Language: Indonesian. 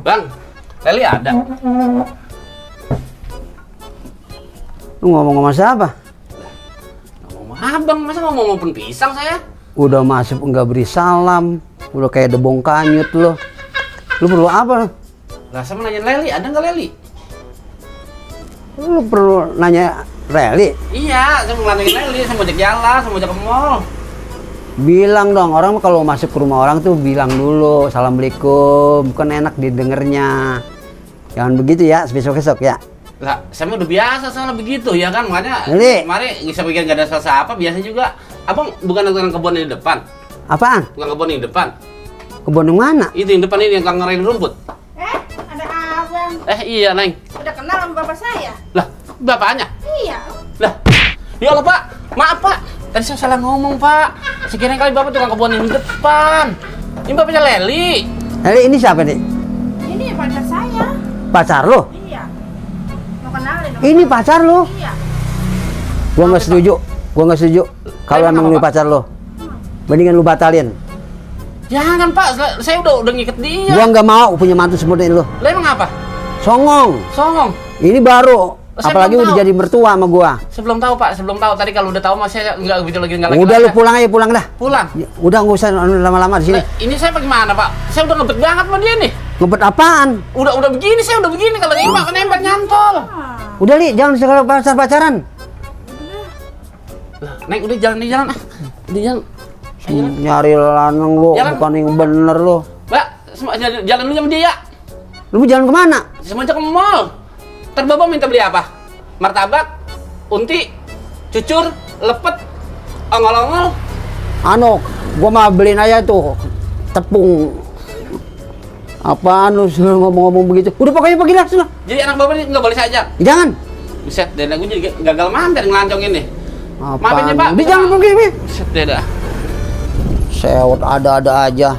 Bang, Leli ada. Lu ngomong sama siapa? Ngomong abang, masa ngomong pun pisang saya? Udah masuk nggak beri salam, udah kayak debong kanyut lo. Lu perlu apa? Lah saya mau nanya Leli, ada nggak Leli? Lu perlu nanya Reli? Iya, saya mau nanya Leli, saya mau ajak jalan, saya mau ajak ke mall. Bilang dong, orang kalau masuk ke rumah orang tuh bilang dulu assalamualaikum, bukan enak didengarnya. Jangan begitu ya, besok-besok ya. Lah, saya mah udah biasa soalnya begitu ya kan, makanya Leli. kemarin bisa pikir nggak ada selesai apa, biasa juga. Abang bukan tukang kebun yang di depan, Apaan? tukang kebun yang di depan. Kebun yang mana? Itu yang depan ini yang tukang ngerain rumput. Ada abang. Iya, Neng. Udah kenal sama bapak saya? Lah, bapaknya? Iya. Lah, ya Allah Pak, maaf Pak. Tadi saya salah ngomong Pak. Sekiranya kali Bapak tukang kebun yang di depan. Ini bapaknya Leli. Reli ini siapa nih? Ini pacar saya. Pacar lo? Iya. Mau kenalin dong. Ini pacar lo? Iya. Gua nggak setuju. Gua nggak setuju. Kalau Emang emang apa, lu Pak? pacar lo, mendingan lu batalin. Jangan Pak, saya udah ngikat dia. Gua nggak mau punya mantu seperti lu. Lah emang apa? Songong. Songong. Ini baru. Saya Apalagi belum udah tahu. jadi mertua sama gua. Sebelum tahu Pak, sebelum tahu. Tadi kalau udah tahu mas saya nggak gitu lagi nggak lagi. Udah lu pulang aja, pulang dah. Pulang. Ya, udah nggak usah lama-lama di sini. Lah, ini saya bagaimana Pak? Saya udah ngebet banget sama dia nih. Ngebet apaan? Udah begini, saya udah begini. Kalau nembak kan nembak nyantol. Udah li, jangan sekali pacaran. Lah, Neng udah jalan di jalan. Udah jalan. Saya jalan. Nyari lanang lu, Jalan. bukan yang bener lu. Mbak, jalan dulu sama dia ya. Lu mau jalan kemana? Saya mau ajak ke mall. Ntar Bapak minta beli apa? Martabak, unti, cucur, lepet, ongol-ongol. Anu, gua mah beliin aja tuh tepung. Apaan lu ngomong-ngomong begitu? Udah pokoknya pergi lah sana. Jadi anak Bapak ini nggak boleh saya ajak. Jangan. Buset, deh, gue jadi gagal mantan ngelancong ini. Maafin Apaan? ya Pak. Udah jangan pergi. Buset, deh dah. Sewot ada-ada aja.